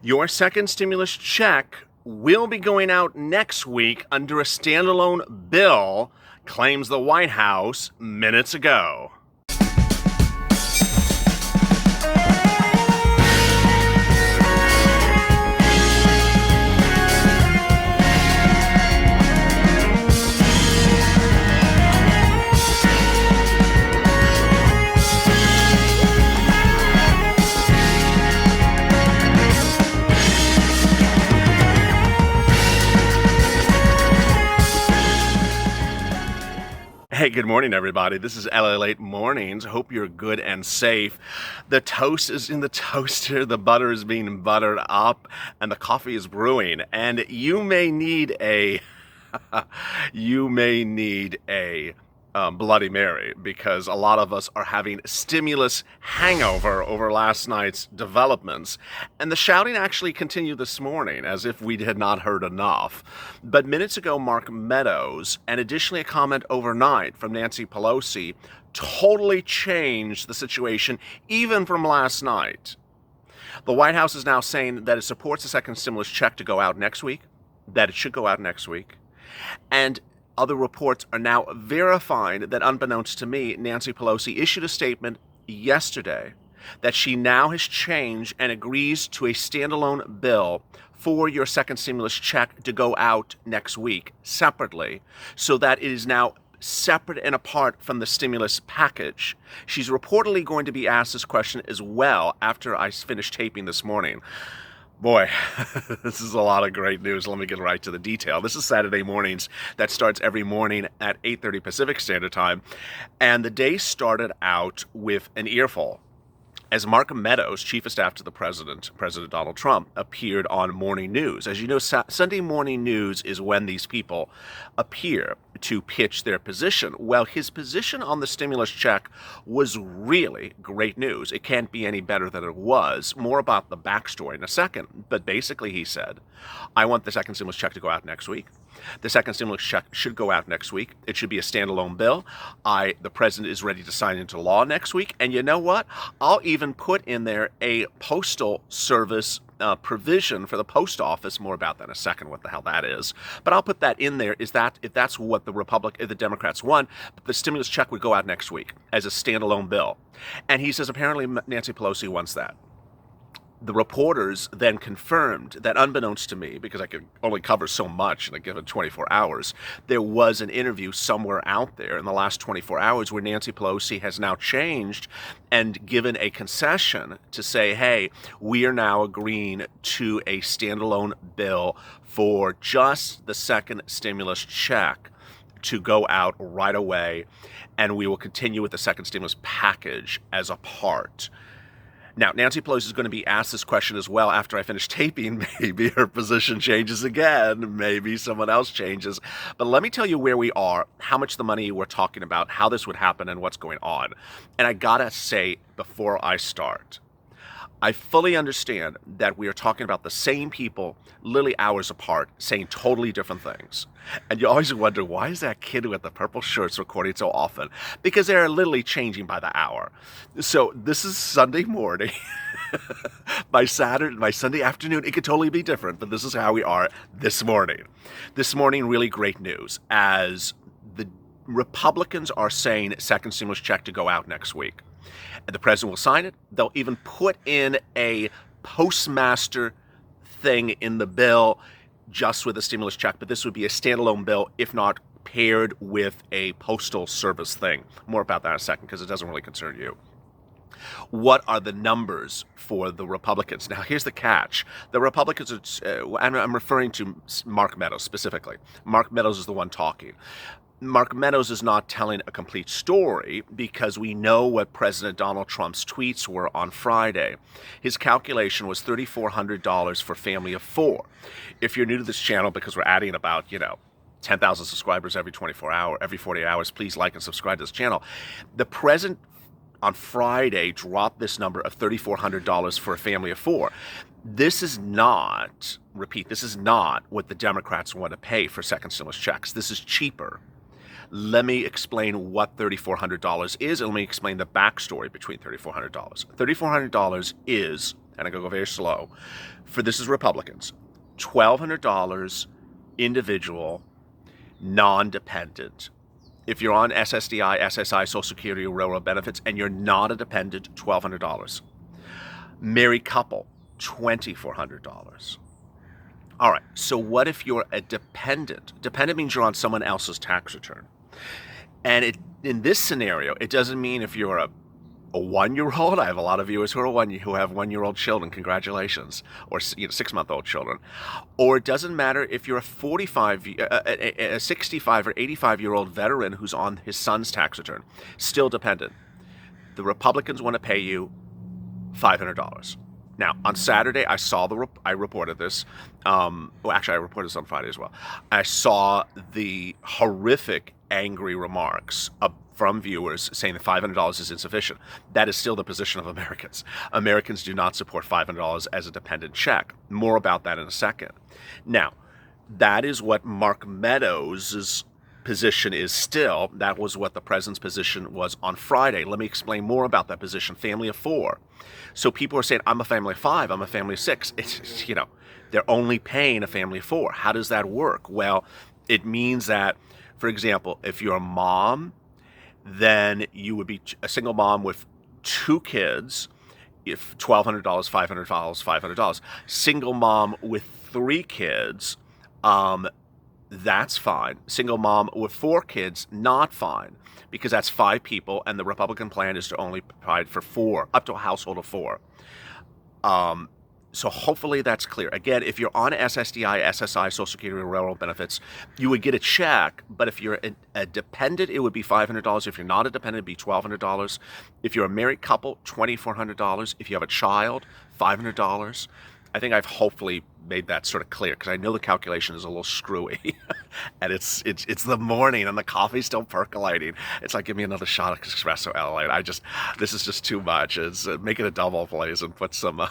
Your second stimulus check will be going out next week under a standalone bill, claims the White House minutes ago. Hey, good morning, everybody. This is LA Late Mornings. Hope you're good and safe. The toast is in the toaster, the butter is being buttered up, and the coffee is brewing. And you may need a Bloody Mary, because a lot of us are having stimulus hangover over last night's developments. And the shouting actually continued this morning, as if we had not heard enough. But minutes ago, Mark Meadows, and additionally a comment overnight from Nancy Pelosi, totally changed the situation, even from last night. The White House is now saying that it supports the second stimulus check to go out next week, that it should go out next week. And other reports are now verifying that, unbeknownst to me, Nancy Pelosi issued a statement yesterday that she now has changed and agrees to a standalone bill for your second stimulus check to go out next week separately, so that it is now separate and apart from the stimulus package. She's reportedly going to be asked this question as well after I finished taping this morning. Boy, this is a lot of great news. Let me get right to the detail. This is Saturday Mornings. That starts every morning at 8:30 Pacific Standard Time. And the day started out with an earful, as Mark Meadows, chief of staff to the President Donald Trump, appeared on morning news. As you know, Sunday morning news is when these people appear to pitch their position. Well, his position on the stimulus check was really great news. It can't be any better than it was. More about the backstory in a second. But basically, he said, I want the second stimulus check to go out next week. The second stimulus check should go out next week. It should be a standalone bill. The president is ready to sign into law next week. And you know what? I'll even put in there a postal service provision for the post office. More about that in a second, what the hell that is. But I'll put that in there, is that if that's what the Democrats want, the stimulus check would go out next week as a standalone bill. And he says apparently Nancy Pelosi wants that. The reporters then confirmed that, unbeknownst to me, because I could only cover so much in a given 24 hours, there was an interview somewhere out there in the last 24 hours where Nancy Pelosi has now changed and given a concession to say, hey, we are now agreeing to a standalone bill for just the second stimulus check to go out right away, and we will continue with the second stimulus package as a part. Now, Nancy Pelosi is going to be asked this question as well after I finish taping. Maybe her position changes again. Maybe someone else changes. But let me tell you where we are, how much the money we're talking about, how this would happen, and what's going on. And I gotta say, before I start, I fully understand that we are talking about the same people, literally hours apart, saying totally different things. And you always wonder, why is that kid with the purple shirts recording so often? Because they're literally changing by the hour. So this is Sunday morning. By Sunday afternoon, it could totally be different, but this is how we are this morning. This morning, really great news, as the Republicans are saying second stimulus check to go out next week. And the president will sign it. They'll even put in a postmaster thing in the bill just with a stimulus check, but this would be a standalone bill, if not paired with a postal service thing. More about that in a second, because it doesn't really concern you. What are the numbers for the Republicans? Now, here's the catch. The Republicans I'm referring to Mark Meadows specifically. Mark Meadows is the one talking. Mark Meadows is not telling a complete story, because we know what President Donald Trump's tweets were on Friday. His calculation was $3,400 for family of four. If you're new to this channel, because we're adding about, 10,000 subscribers every 40 hours, please like and subscribe to this channel. The president on Friday dropped this number of $3,400 for a family of four. This is not what the Democrats want to pay for second stimulus checks. This is cheaper. Let me explain what $3,400 is, and let me explain the backstory between $3,400. $3,400 is, and I'm going to go very slow, this is Republicans, $1,200 individual, non-dependent. If you're on SSDI, SSI, Social Security, or railroad benefits, and you're not a dependent, $1,200. Married couple, $2,400. All right, so what if you're a dependent? Dependent means you're on someone else's tax return. And in this scenario, it doesn't mean if you're a 1-year-old. I have a lot of viewers who have 1-year-old children. Congratulations, or 6-month-old children. Or it doesn't matter if you're a 65 or 85-year-old veteran who's on his son's tax return, still dependent. The Republicans want to pay you $500. Now, on Saturday, I reported this. Actually, I reported this on Friday as well. I saw the horrific, angry remarks from viewers saying that $500 is insufficient. That is still the position of Americans. Americans do not support $500 as a dependent check. More about that in a second. Now, that is what Mark Meadows' position is still. That was what the president's position was on Friday. Let me explain more about that position. Family of 4. So people are saying, I'm a family of 5, I'm a family of 6. It's, they're only paying a family of 4. How does that work? Well, it means that, for example, if you're a mom, then you would be a single mom with 2 kids, if $1,200, $500, $500. Single mom with 3 kids, that's fine. Single mom with 4 kids, not fine, because that's 5 people, and the Republican plan is to only provide for 4, up to a household of 4. So hopefully that's clear. Again, if you're on SSDI, SSI, Social Security, or railroad benefits, you would get a check, but if you're a dependent, it would be $500. If you're not a dependent, it'd be $1,200. If you're a married couple, $2,400. If you have a child, $500. I think I've hopefully made that sort of clear, because I know the calculation is a little screwy, and it's the morning and the coffee's still percolating. It's like, give me another shot of espresso, LA. This is just too much. It's make it a double, please, and put some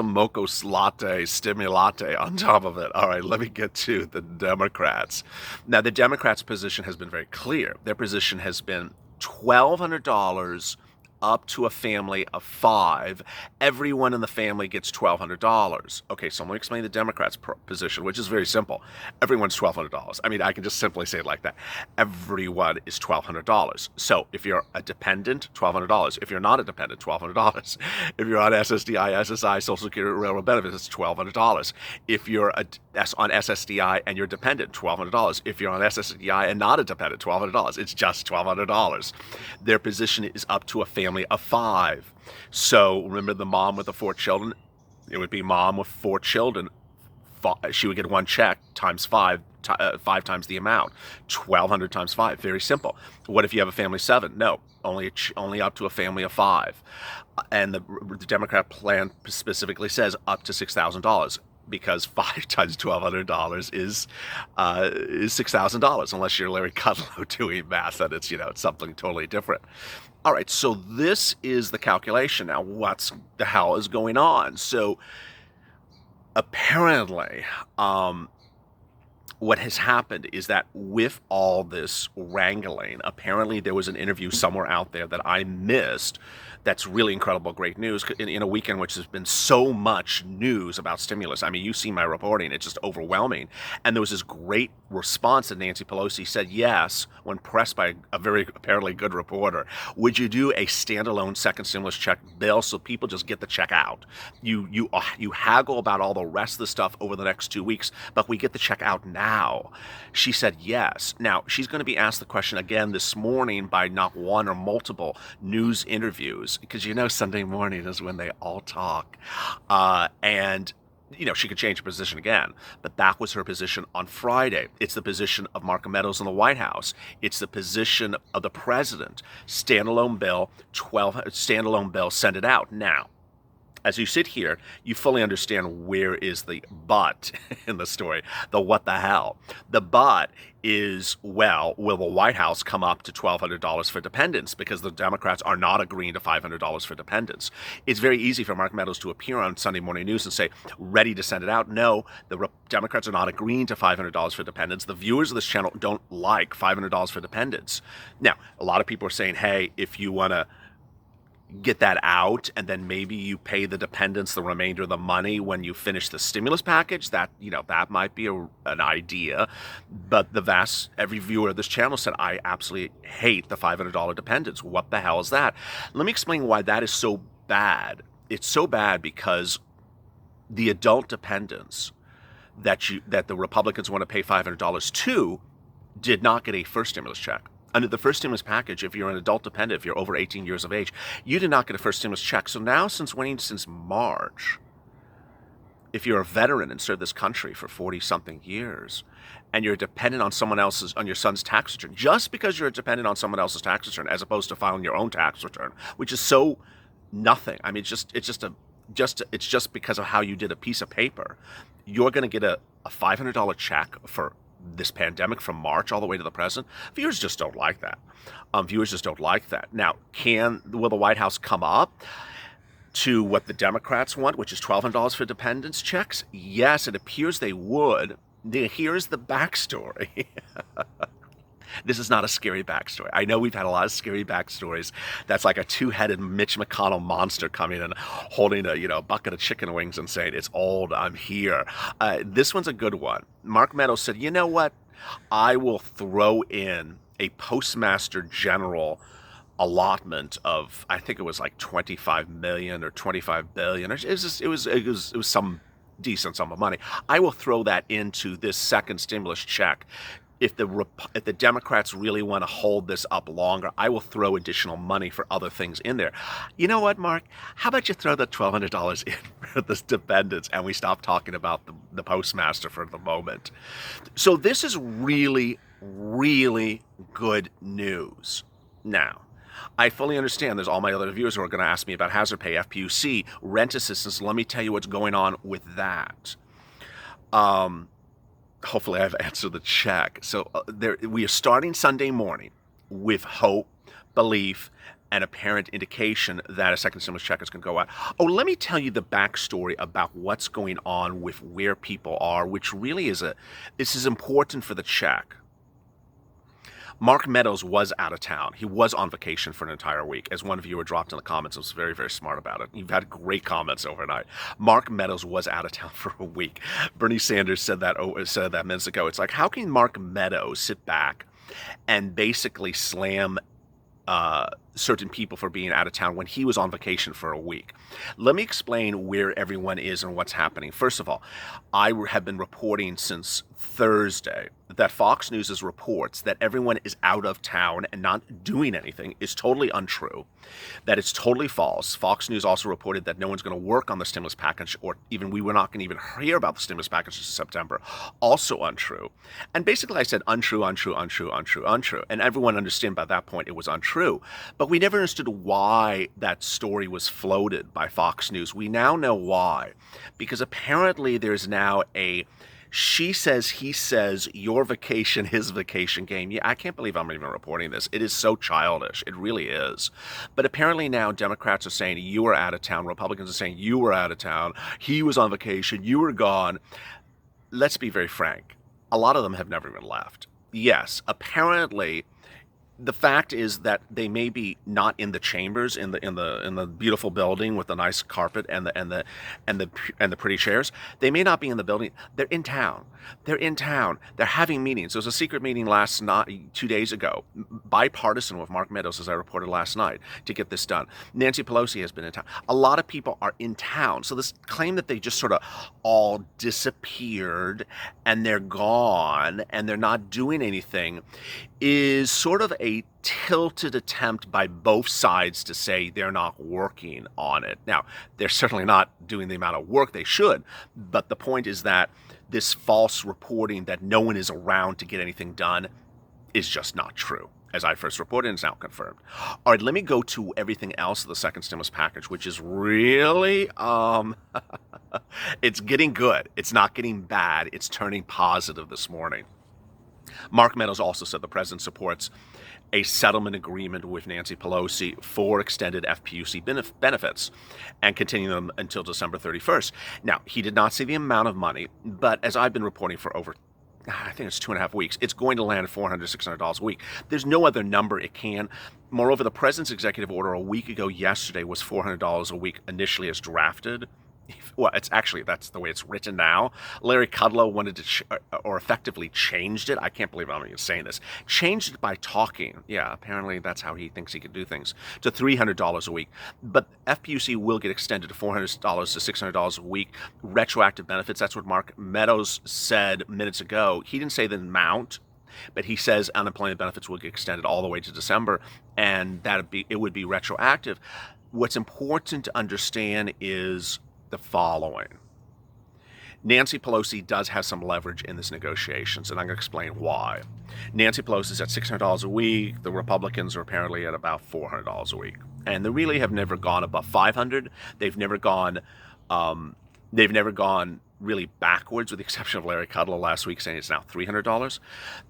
mocha latte, STIM latte on top of it. All right, let me get to the Democrats. Now, the Democrats' position has been very clear. Their position has been $1,200 up to a family of 5. Everyone in the family gets $1,200. Okay, so I'm going to explain the Democrats' position, which is very simple. Everyone's $1,200. I mean, I can just simply say it like that. Everyone is $1,200. So if you're a dependent, $1,200. If you're not a dependent, $1,200. If you're on SSDI, SSI, Social Security, railroad benefits, it's $1,200. If you're on SSDI and you're dependent, $1,200. If you're on SSDI and not a dependent, $1,200. It's just $1,200. Their position is up to a family of 5. So remember the mom with the 4 children? It would be mom with 4 children. She would get one check times 5, 5 times the amount. $1,200 times 5. Very simple. What if you have a family of 7? No, only up to a family of 5. And the Democrat plan specifically says up to $6,000. Because 5 times $1,200 is $6,000, unless you're Larry Kudlow doing math, and it's something totally different. All right, so this is the calculation. Now, what the hell is going on? So apparently, what has happened is that with all this wrangling, apparently there was an interview somewhere out there that I missed. That's really incredible, great news in a weekend which has been so much news about stimulus. I mean, you see my reporting, it's just overwhelming. And there was this great response that Nancy Pelosi said, yes, when pressed by a very apparently good reporter, would you do a standalone second stimulus check bill so people just get the check out? You haggle about all the rest of the stuff over the next 2 weeks, but we get the check out now. She said yes. Now, she's going to be asked the question again this morning by not one or multiple news interviews, because Sunday morning is when they all talk. And she could change her position again, but that was her position on Friday. It's the position of Mark Meadows in the White House. It's the position of the president. Standalone bill, send it out. Now, as you sit here, you fully understand where is the but in the story. The what the hell. The but is, well, will the White House come up to $1,200 for dependents? Because the Democrats are not agreeing to $500 for dependents. It's very easy for Mark Meadows to appear on Sunday Morning News and say, ready to send it out. No, the Democrats are not agreeing to $500 for dependents. The viewers of this channel don't like $500 for dependents. Now, a lot of people are saying, hey, if you want to get that out, and then maybe you pay the dependents the remainder of the money when you finish the stimulus package. That, that might be an idea. But every viewer of this channel said, I absolutely hate the $500 dependents. What the hell is that? Let me explain why that is so bad. It's so bad because the adult dependents that the Republicans want to pay $500 to did not get a first stimulus check. Under the first stimulus package, if you're an adult dependent, if you're over 18 years of age, you did not get a first stimulus check. So now, since March, if you're a veteran and served this country for 40-something years, and you're dependent on your son's tax return, just because you're dependent on someone else's tax return, as opposed to filing your own tax return, which is so nothing. I mean, it's just because of how you did a piece of paper, you're going to get a $500 check for this pandemic from March all the way to the present. Viewers just don't like that. Now, will the White House come up to what the Democrats want, which is $1,200 for dependents checks? Yes, it appears they would. Here's the backstory. This is not a scary backstory. I know we've had a lot of scary backstories. That's like a two-headed Mitch McConnell monster coming and holding a bucket of chicken wings and saying, it's old, I'm here. This one's a good one. Mark Meadows said, you know what? I will throw in a Postmaster General allotment of, I think it was like 25 million or 25 billion. It was some decent sum of money. I will throw that into this second stimulus check. If the Democrats really want to hold this up longer, I will throw additional money for other things in there. You know what, Mark? How about you throw the $1,200 in for the dependents, and we stop talking about the postmaster for the moment? So this is really, really good news. Now, I fully understand there's all my other viewers who are going to ask me about hazard pay, FPUC, rent assistance. Let me tell you what's going on with that. Hopefully I've answered the check. So we are starting Sunday morning with hope, belief, and apparent indication that a second stimulus check is going to go out. Oh, let me tell you the backstory about what's going on with where people are, which really this is important for the check. Mark Meadows was out of town. He was on vacation for an entire week. As one viewer dropped in the comments, I was very, very smart about it. You've had great comments overnight. Mark Meadows was out of town for a week. Bernie Sanders said that minutes ago. It's like, how can Mark Meadows sit back and basically slam certain people for being out of town when he was on vacation for a week? Let me explain where everyone is and what's happening. First of all, I have been reporting since Thursday that Fox News' reports that everyone is out of town and not doing anything is totally untrue. That it's totally false. Fox News also reported that no one's going to work on the stimulus package, or even we were not going to even hear about the stimulus package in September. Also untrue. And basically I said untrue. And everyone understood by that point it was untrue. But we never understood why that story was floated by Fox News. We now know why. Because apparently there's now a she says, he says, your vacation, his vacation game. Yeah, I can't believe I'm even reporting this. It is so childish. It really is. But apparently now Democrats are saying you were out of town. Republicans are saying you were out of town. He was on vacation. You were gone. Let's be very frank. A lot of them have never even left. Yes, apparently the fact is that they may be not in the chambers in the beautiful building with the nice carpet and the pretty chairs. They may not be in the building. They're in town. They're having meetings. There was a secret meeting last night, 2 days ago, bipartisan with Mark Meadows, as I reported last night, to get this done. Nancy Pelosi has been in town. A lot of people are in town. So this claim that they just sort of all disappeared and they're gone and they're not doing anything is sort of a tilted attempt by both sides to say they're not working on it. Now, they're certainly not doing the amount of work they should, but the point is that this false reporting that no one is around to get anything done is just not true. As I first reported, and it's now confirmed. All right, let me go to everything else of the second stimulus package, which is really, it's getting good. It's not getting bad. It's turning positive this morning. Mark Meadows also said the president supports a settlement agreement with Nancy Pelosi for extended FPUC benefits and continuing them until December 31st. Now, he did not say the amount of money, but as I've been reporting for over I think it's 2.5 weeks, it's going to land at $400, $600 a week. There's no other number it can. Moreover, the president's executive order a week ago yesterday was $400 a week initially as drafted. Well, it's actually, that's the way it's written now. Larry Kudlow wanted to, or effectively changed it. I can't believe I'm even saying this. Changed it by talking. Yeah, apparently that's how he thinks he can do things. To $300 a week. But FPUC will get extended to $400 to $600 a week. Retroactive benefits. That's what Mark Meadows said minutes ago. He didn't say the amount, but he says unemployment benefits will get extended all the way to December, and it would be retroactive. What's important to understand is the following. Nancy Pelosi does have some leverage in this negotiations, and I'm going to explain why. Nancy Pelosi's at $600 a week. The Republicans are apparently at about $400 a week, and they really have never gone above $500. They've never gone really backwards, with the exception of Larry Kudlow last week saying it's now $300.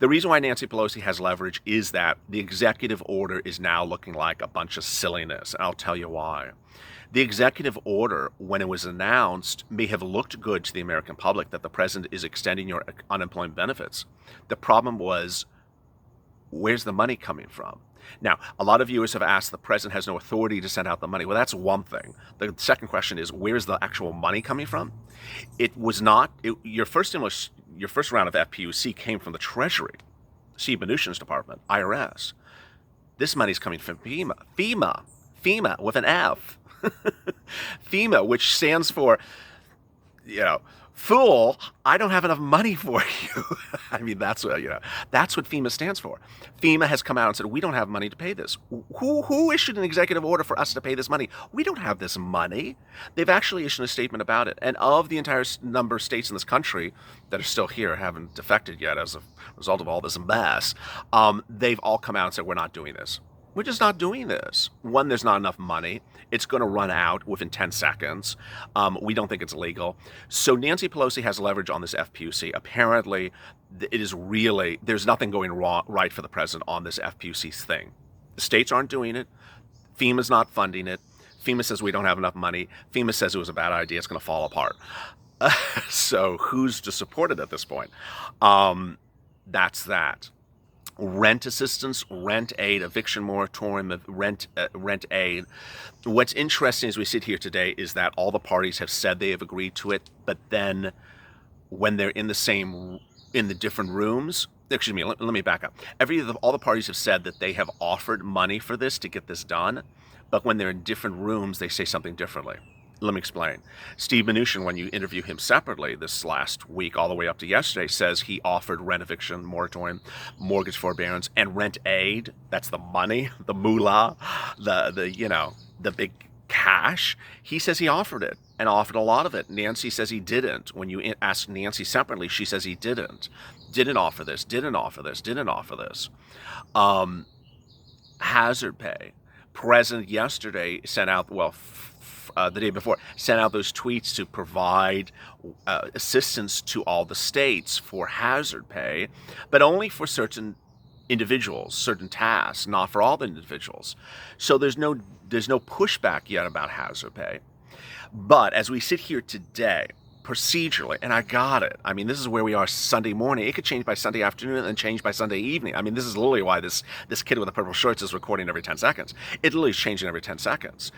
The reason why Nancy Pelosi has leverage is that the executive order is now looking like a bunch of silliness, and I'll tell you why. The executive order, when it was announced, may have looked good to the American public that the president is extending your unemployment benefits. The problem was, where's the money coming from? Now, a lot of viewers have asked, the president has no authority to send out the money. Well, that's one thing. The second question is, where's the actual money coming from? It was not, your first round of FPUC came from the Treasury, Steve Mnuchin's department, IRS. This money's coming from FEMA with an F. FEMA, which stands for, fool, I don't have enough money for you. I mean, that's what FEMA stands for. FEMA has come out and said, we don't have money to pay this. Who issued an executive order for us to pay this money? We don't have this money. They've actually issued a statement about it. And of the entire number of states in this country that are still here, haven't defected yet as a result of all this mess, they've all come out and said, we're not doing this. We're just not doing this. One, there's not enough money. It's going to run out within 10 seconds. We don't think it's legal. So Nancy Pelosi has leverage on this FPUC. Apparently, there's nothing going right for the president on this FPUC thing. The states aren't doing it. FEMA's not funding it. FEMA says we don't have enough money. FEMA says it was a bad idea. It's going to fall apart. So who's to support it at this point? That's that. Rent assistance, rent aid, eviction moratorium, rent aid. What's interesting as we sit here today is that all the parties have said they have agreed to it, but then when they're in the different rooms, excuse me, let me back up. All the parties have said that they have offered money for this to get this done, but when they're in different rooms, they say something differently. Let me explain. Steve Mnuchin, when you interview him separately this last week, all the way up to yesterday, says he offered rent eviction moratorium, mortgage forbearance, and rent aid. That's the money, the moolah, the big cash. He says he offered it and offered a lot of it. Nancy says he didn't. When you ask Nancy separately, she says he didn't. Didn't offer this, didn't offer this, didn't offer this. Hazard pay. President yesterday sent out, the day before, sent out those tweets to provide assistance to all the states for hazard pay, but only for certain individuals, certain tasks, not for all the individuals. So there's no pushback yet about hazard pay. But as we sit here today, procedurally, and I got it. I mean, this is where we are Sunday morning. It could change by Sunday afternoon and change by Sunday evening. I mean, this is literally why this kid with the purple shorts is recording every 10 seconds. It literally is changing every 10 seconds.